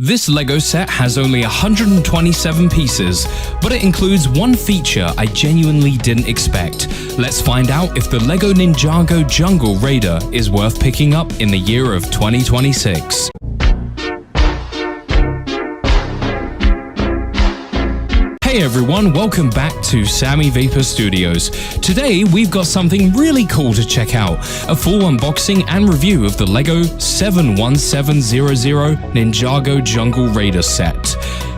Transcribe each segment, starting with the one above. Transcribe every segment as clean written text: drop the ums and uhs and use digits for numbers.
This LEGO set has only 127 pieces, but it includes one feature I genuinely didn't expect. Let's find out if the LEGO Ninjago Jungle Raider is worth picking up in the year of 2026. Hey everyone, welcome back to SamiVapor Studios. Today we've got something really cool to check out, a full unboxing and review of the LEGO 71700 Ninjago Jungle Raider set.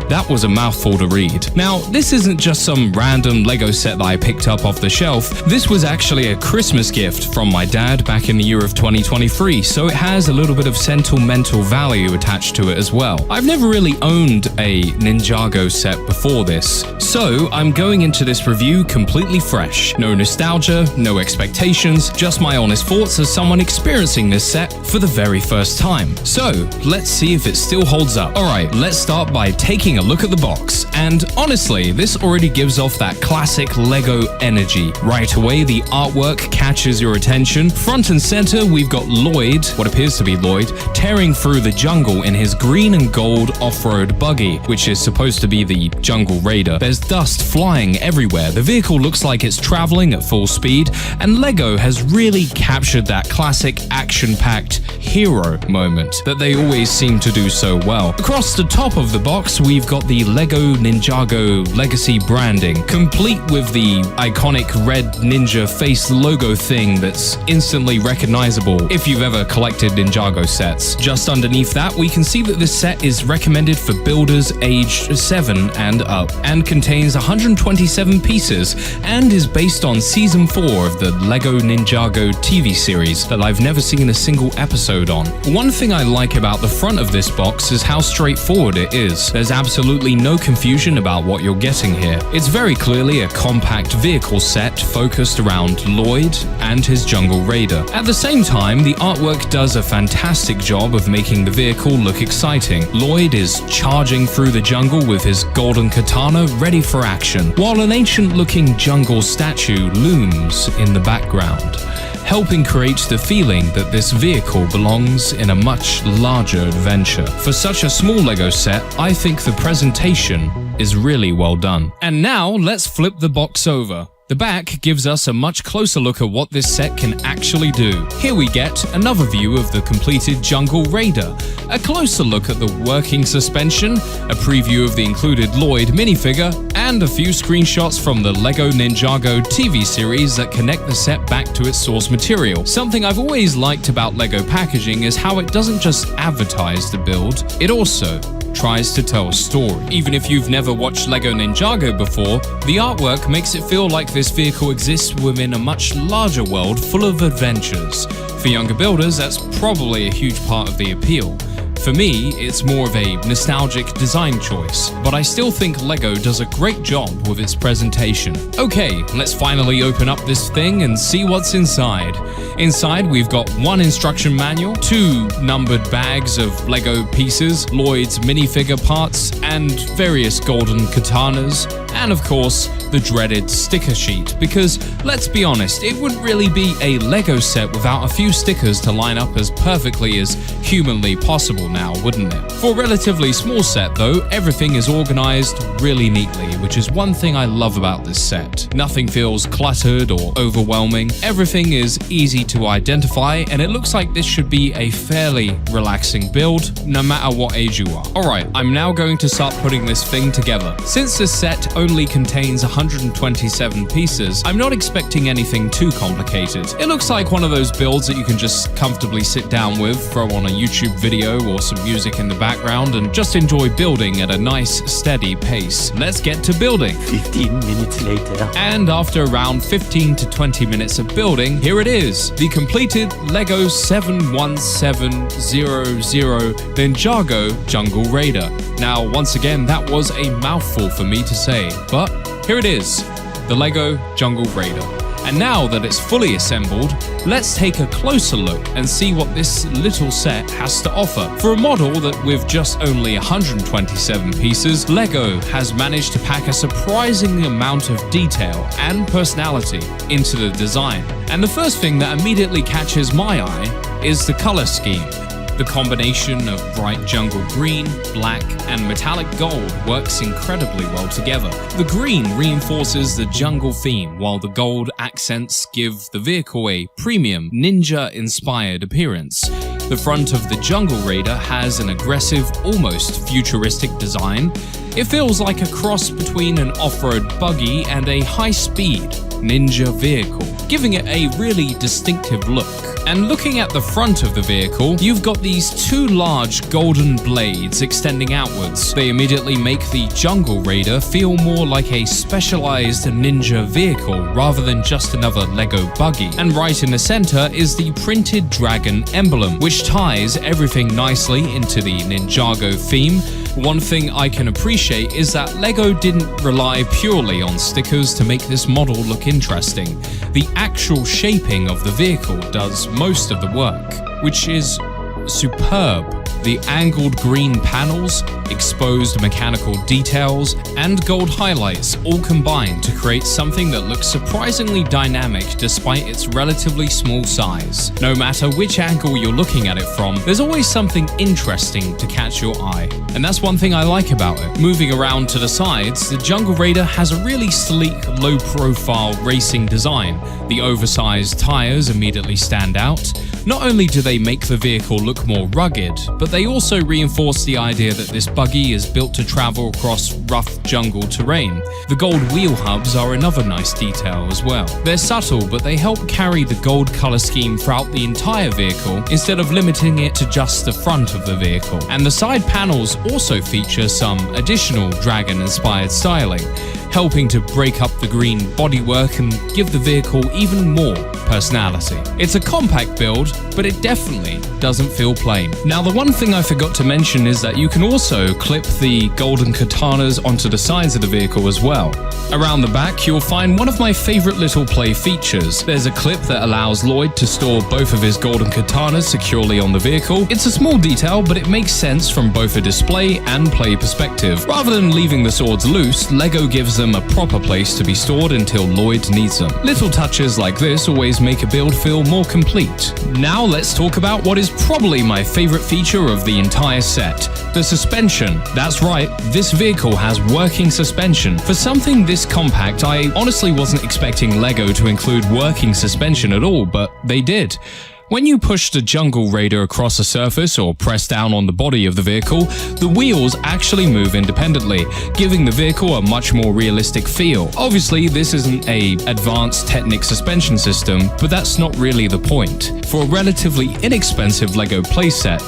That was a mouthful to read. Now, this isn't just some random LEGO set that I picked up off the shelf. This was actually a Christmas gift from my dad back in the year of 2023, so it has a little bit of sentimental value attached to it as well. I've never really owned a Ninjago set before this, so I'm going into this review completely fresh. No nostalgia, no expectations, just my honest thoughts as someone experiencing this set for the very first time. So, let's see if it still holds up. Alright, let's start by taking a look at the box, and honestly, this already gives off that classic LEGO energy. Right away, the artwork catches your attention. Front and center, we've got Lloyd, what appears to be Lloyd, tearing through the jungle in his green and gold off-road buggy, which is supposed to be the Jungle Raider. There's dust flying everywhere. The vehicle looks like it's traveling at full speed, and LEGO has really captured that classic action-packed hero moment that they always seem to do so well. Across the top of the box, we've got the LEGO Ninjago Legacy branding, complete with the iconic red ninja face logo thing that's instantly recognizable if you've ever collected Ninjago sets. Just underneath that, we can see that this set is recommended for builders aged 7 and up, and contains 127 pieces, and is based on Season 4 of the LEGO Ninjago TV series that I've never seen a single episode on. One thing I like about the front of this box is how straightforward it is. There's absolutely no confusion about what you're getting here. It's very clearly a compact vehicle set focused around Lloyd and his Jungle Raider. At the same time, the artwork does a fantastic job of making the vehicle look exciting. Lloyd is charging through the jungle with his golden katana ready for action, while an ancient-looking jungle statue looms in the background, helping create the feeling that this vehicle belongs in a much larger adventure. For such a small LEGO set, I think the presentation is really well done. And now, let's flip the box over. The back gives us a much closer look at what this set can actually do. Here we get another view of the completed Jungle Raider, a closer look at the working suspension, a preview of the included Lloyd minifigure, and a few screenshots from the LEGO Ninjago TV series that connect the set back to its source material. Something I've always liked about LEGO packaging is how it doesn't just advertise the build, it also tries to tell a story. Even if you've never watched LEGO Ninjago before, the artwork makes it feel like this vehicle exists within a much larger world full of adventures. For younger builders, that's probably a huge part of the appeal. For me, it's more of a nostalgic design choice, but I still think LEGO does a great job with its presentation. Okay, let's finally open up this thing and see what's inside. Inside, we've got one instruction manual, 2 numbered bags of LEGO pieces, Lloyd's minifigure parts, and various golden katanas, and of course, the dreaded sticker sheet, because let's be honest, it wouldn't really be a LEGO set without a few stickers to line up as perfectly as humanly possible now, wouldn't it? For a relatively small set though, everything is organized really neatly, which is one thing I love about this set. Nothing feels cluttered or overwhelming, everything is easy to identify, and it looks like this should be a fairly relaxing build, no matter what age you are. Alright, I'm now going to start putting this thing together. Since this set only contains 127 pieces, I'm not expecting anything too complicated. It looks like one of those builds that you can just comfortably sit down with, throw on a YouTube video or some music in the background, and just enjoy building at a nice, steady pace. Let's get to building. 15 minutes later. And after around 15 to 20 minutes of building, here it is, the completed LEGO 71700 Ninjago Jungle Raider. Now, once again, that was a mouthful for me to say, but here it is, the LEGO Jungle Raider. And now that it's fully assembled, let's take a closer look and see what this little set has to offer. For a model that with just only 127 pieces, LEGO has managed to pack a surprising amount of detail and personality into the design. And the first thing that immediately catches my eye is the color scheme. The combination of bright jungle green, black, and metallic gold works incredibly well together. The green reinforces the jungle theme, while the gold accents give the vehicle a premium, ninja-inspired appearance. The front of the Jungle Raider has an aggressive, almost futuristic design. It feels like a cross between an off-road buggy and a high-speed ninja vehicle, giving it a really distinctive look. And looking at the front of the vehicle, you've got these two large golden blades extending outwards. They immediately make the Jungle Raider feel more like a specialized ninja vehicle rather than just another LEGO buggy. And right in the center is the printed dragon emblem, which ties everything nicely into the Ninjago theme. One thing I can appreciate is that LEGO didn't rely purely on stickers to make this model look interesting. The actual shaping of the vehicle does most of the work, which is superb. The angled green panels, exposed mechanical details, and gold highlights all combine to create something that looks surprisingly dynamic despite its relatively small size. No matter which angle you're looking at it from, there's always something interesting to catch your eye. And that's one thing I like about it. Moving around to the sides, the Jungle Raider has a really sleek, low-profile racing design. The oversized tires immediately stand out. Not only do they make the vehicle look more rugged, but they also reinforce the idea that this buggy is built to travel across rough jungle terrain. The gold wheel hubs are another nice detail as well. They're subtle, but they help carry the gold color scheme throughout the entire vehicle instead of limiting it to just the front of the vehicle. And the side panels also feature some additional dragon-inspired styling, helping to break up the green bodywork and give the vehicle even more personality. It's a compact build, but it definitely doesn't feel plain. Now, the one thing I forgot to mention is that you can also clip the golden katanas onto the sides of the vehicle as well. Around the back, you'll find one of my favorite little play features. There's a clip that allows Lloyd to store both of his golden katanas securely on the vehicle. It's a small detail, but it makes sense from both a display and play perspective. Rather than leaving the swords loose, LEGO gives them a proper place to be stored until Lloyd needs them. Little touches like this always make a build feel more complete. Now let's talk about what is probably my favorite feature of the entire set, the suspension. That's right, this vehicle has working suspension. For something this compact, I honestly wasn't expecting LEGO to include working suspension at all, but they did. When you push the Jungle Raider across a surface or press down on the body of the vehicle, the wheels actually move independently, giving the vehicle a much more realistic feel. Obviously, this isn't an advanced Technic suspension system, but that's not really the point. For a relatively inexpensive LEGO playset,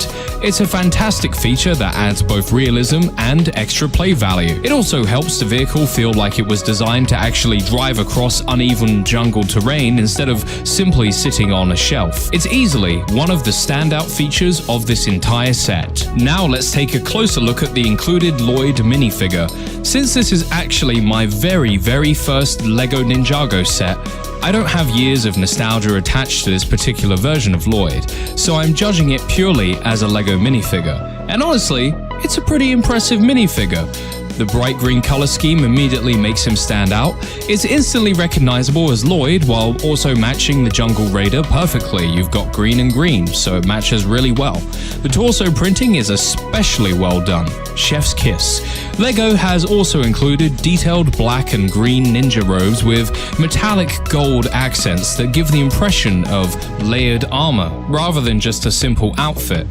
it's a fantastic feature that adds both realism and extra play value. It also helps the vehicle feel like it was designed to actually drive across uneven jungle terrain instead of simply sitting on a shelf. It's easily one of the standout features of this entire set. Now let's take a closer look at the included Lloyd minifigure. Since this is actually my very first LEGO Ninjago set, I don't have years of nostalgia attached to this particular version of Lloyd, so I'm judging it purely as a LEGO minifigure. And honestly, it's a pretty impressive minifigure. The bright green color scheme immediately makes him stand out. It's instantly recognizable as Lloyd while also matching the Jungle Raider perfectly. You've got green and green, so it matches really well. The torso printing is especially well done. Chef's kiss. LEGO has also included detailed black and green ninja robes with metallic gold accents that give the impression of layered armor rather than just a simple outfit.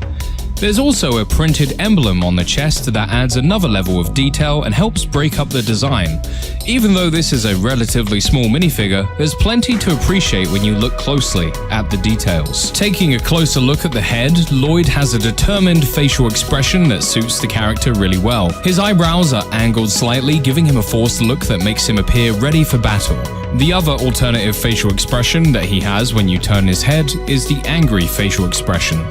There's also a printed emblem on the chest that adds another level of detail and helps break up the design. Even though this is a relatively small minifigure, there's plenty to appreciate when you look closely at the details. Taking a closer look at the head, Lloyd has a determined facial expression that suits the character really well. His eyebrows are angled slightly, giving him a forced look that makes him appear ready for battle. The other alternative facial expression that he has when you turn his head is the angry facial expression.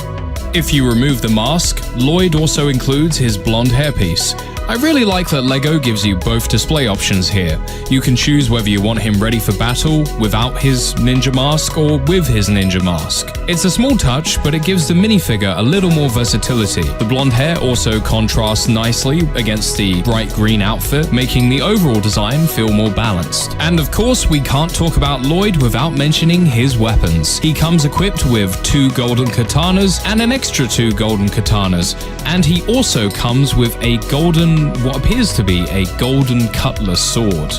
If you remove the mask, Lloyd also includes his blonde hairpiece. I really like that LEGO gives you both display options here. You can choose whether you want him ready for battle without his ninja mask or with his ninja mask. It's a small touch, but it gives the minifigure a little more versatility. The blonde hair also contrasts nicely against the bright green outfit, making the overall design feel more balanced. And of course, we can't talk about Lloyd without mentioning his weapons. He comes equipped with 2 golden katanas and an extra 2 golden katanas, and he also comes with a what appears to be a golden cutlass sword.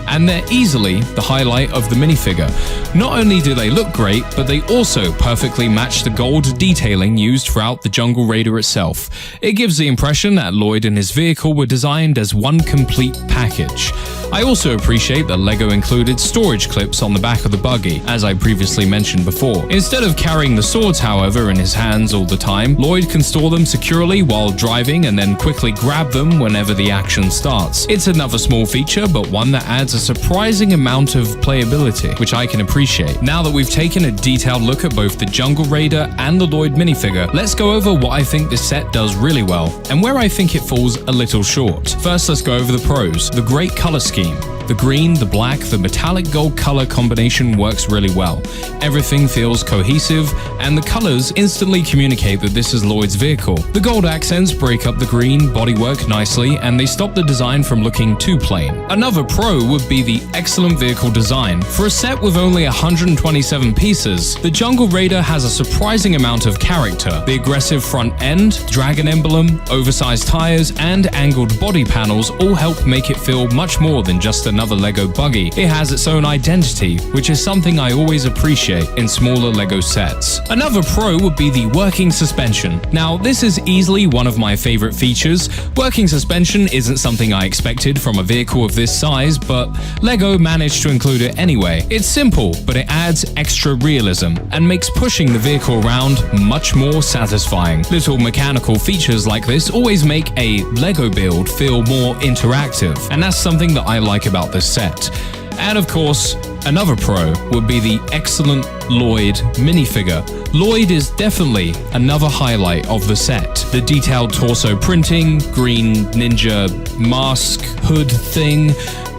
And they're easily the highlight of the minifigure. Not only do they look great, but they also perfectly match the gold detailing used throughout the Jungle Raider itself. It gives the impression that Lloyd and his vehicle were designed as one complete package. I also appreciate that LEGO included storage clips on the back of the buggy, as I previously mentioned before. Instead of carrying the swords, however, in his hands all the time, Lloyd can store them securely while driving and then quickly grab them whenever the action starts. It's another small feature, but one that adds a surprising amount of playability, which I can appreciate. Now that we've taken a detailed look at both the Jungle Raider and the Lloyd minifigure, let's go over what I think this set does really well, and where I think it falls a little short. First, let's go over the pros. The great color scheme. The green, the black, the metallic gold color combination works really well. Everything feels cohesive, and the colors instantly communicate that this is Lloyd's vehicle. The gold accents break up the green bodywork nicely, and they stop the design from looking too plain. Another pro would be the excellent vehicle design. For a set with only 127 pieces, the Jungle Raider has a surprising amount of character. The aggressive front end, dragon emblem, oversized tires, and angled body panels all help make it feel much more than just another LEGO buggy. It has its own identity, which is something I always appreciate in smaller LEGO sets. Another pro would be the working suspension. Now, this is easily one of my favorite features. Working suspension isn't something I expected from a vehicle of this size, but LEGO managed to include it anyway. It's simple, but it adds extra realism and makes pushing the vehicle around much more satisfying. Little mechanical features like this always make a LEGO build feel more interactive, and that's something that I like about this set. And of course, another pro would be the excellent Lloyd minifigure. Lloyd is definitely another highlight of the set. The detailed torso printing, green ninja mask, hood thing,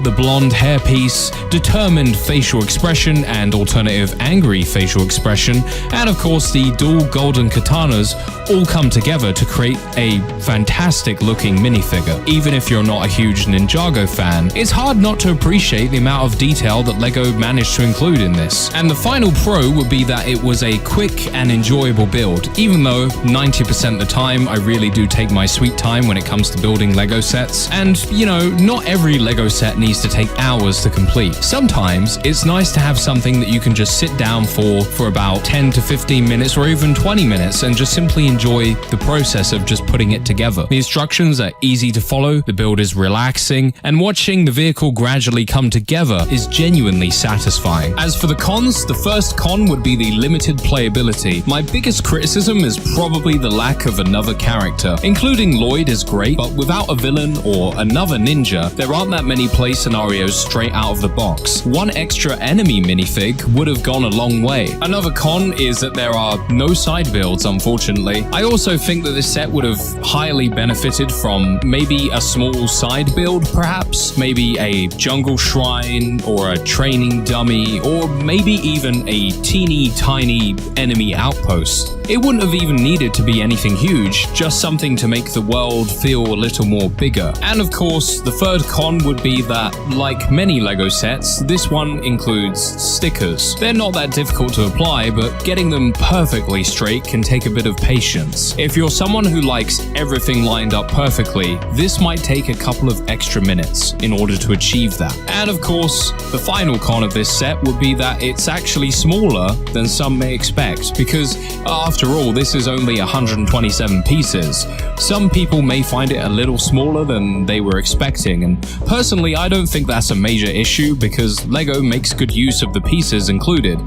the blonde hairpiece, determined facial expression and alternative angry facial expression, and of course the dual golden katanas all come together to create a fantastic looking minifigure. Even if you're not a huge Ninjago fan, it's hard not to appreciate the amount of detail that LEGO managed to include in this. And the final pro would be that it was a quick and enjoyable build, even though 90% of the time I really do take my sweet time when it comes to building LEGO sets. And, you know, not every LEGO set needs to take hours to complete. Sometimes it's nice to have something that you can just sit down for about 10 to 15 minutes or even 20 minutes and just simply enjoy the process of just putting it together. The instructions are easy to follow, the build is relaxing, and watching the vehicle gradually come together is genuinely satisfying. As for the cons, the first con would be the limited playability. My biggest criticism is probably the lack of another character. Including Lloyd is great, but without a villain or another ninja, there aren't that many play scenarios straight out of the box. One extra enemy minifig would have gone a long way. Another con is that there are no side builds, unfortunately. I also think that this set would have highly benefited from maybe a small side build, perhaps? Maybe a jungle shrine, or a training dummy, or maybe even a teeny tiny enemy outpost. It wouldn't have even needed to be anything huge, just something to make the world feel a little more bigger. And of course, the third con would be that, like many LEGO sets, this one includes stickers. They're not that difficult to apply, but getting them perfectly straight can take a bit of patience. If you're someone who likes everything lined up perfectly, this might take a couple of extra minutes in order to achieve that. And of course, the final con of this set would be that it's actually smaller than some may expect, because after all, this is only 127 pieces. Some people may find it a little smaller than they were expecting, and personally I don't think that's a major issue because LEGO makes good use of the pieces included.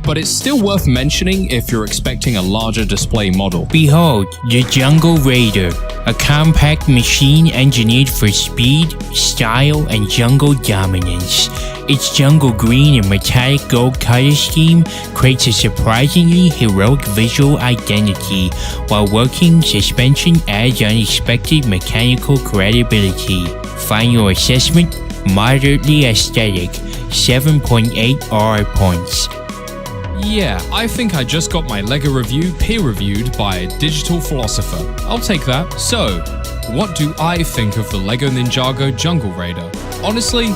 But it's still worth mentioning if you're expecting a larger display model. Behold, the Jungle Raider, a compact machine engineered for speed, style, and jungle dominance. Its jungle green and metallic gold color scheme creates a surprisingly heroic visual identity, while working suspension adds unexpected mechanical credibility. Final assessment, moderately aesthetic, 7.8 R points. Yeah, I think I just got my LEGO review peer-reviewed by a digital philosopher. I'll take that. So, what do I think of the LEGO Ninjago Jungle Raider? Honestly,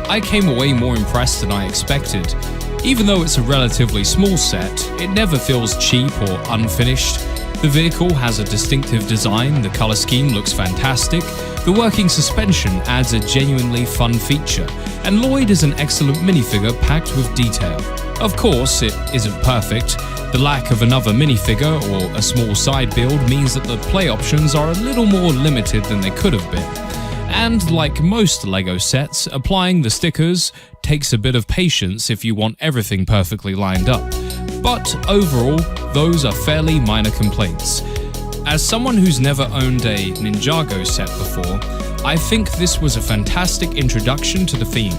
I came away more impressed than I expected. Even though it's a relatively small set, it never feels cheap or unfinished. The vehicle has a distinctive design, the color scheme looks fantastic, the working suspension adds a genuinely fun feature, and Lloyd is an excellent minifigure packed with detail. Of course, it isn't perfect. The lack of another minifigure or a small side build means that the play options are a little more limited than they could have been. And like most LEGO sets, applying the stickers takes a bit of patience if you want everything perfectly lined up. But overall, those are fairly minor complaints. As someone who's never owned a Ninjago set before, I think this was a fantastic introduction to the theme.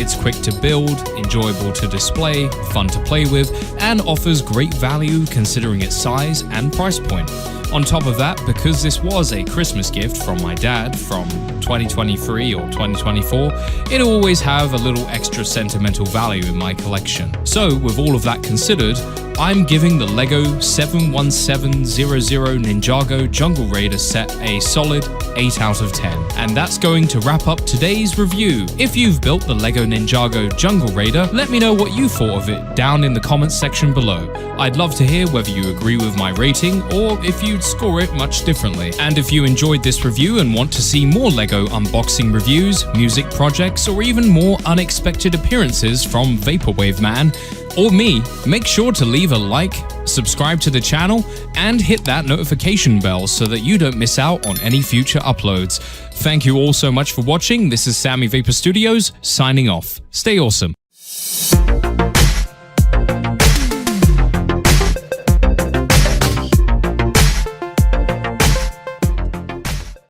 It's quick to build, enjoyable to display, fun to play with, and offers great value considering its size and price point. On top of that, because this was a Christmas gift from my dad from 2023 or 2024, it'll always have a little extra sentimental value in my collection. So, with all of that considered, I'm giving the LEGO 71700 Ninjago Jungle Raider set a solid 8 out of 10. And that's going to wrap up today's review. If you've built the LEGO Ninjago Jungle Raider, let me know what you thought of it down in the comments section below. I'd love to hear whether you agree with my rating or if you'd score it much differently. And if you enjoyed this review and want to see more LEGO unboxing reviews, music projects, or even more unexpected appearances from Vaporwave Man or me, make sure to leave a like, subscribe to the channel, and hit that notification bell so that you don't miss out on any future uploads. Thank you all so much for watching. This is SamiVapor Studios, signing off. Stay awesome.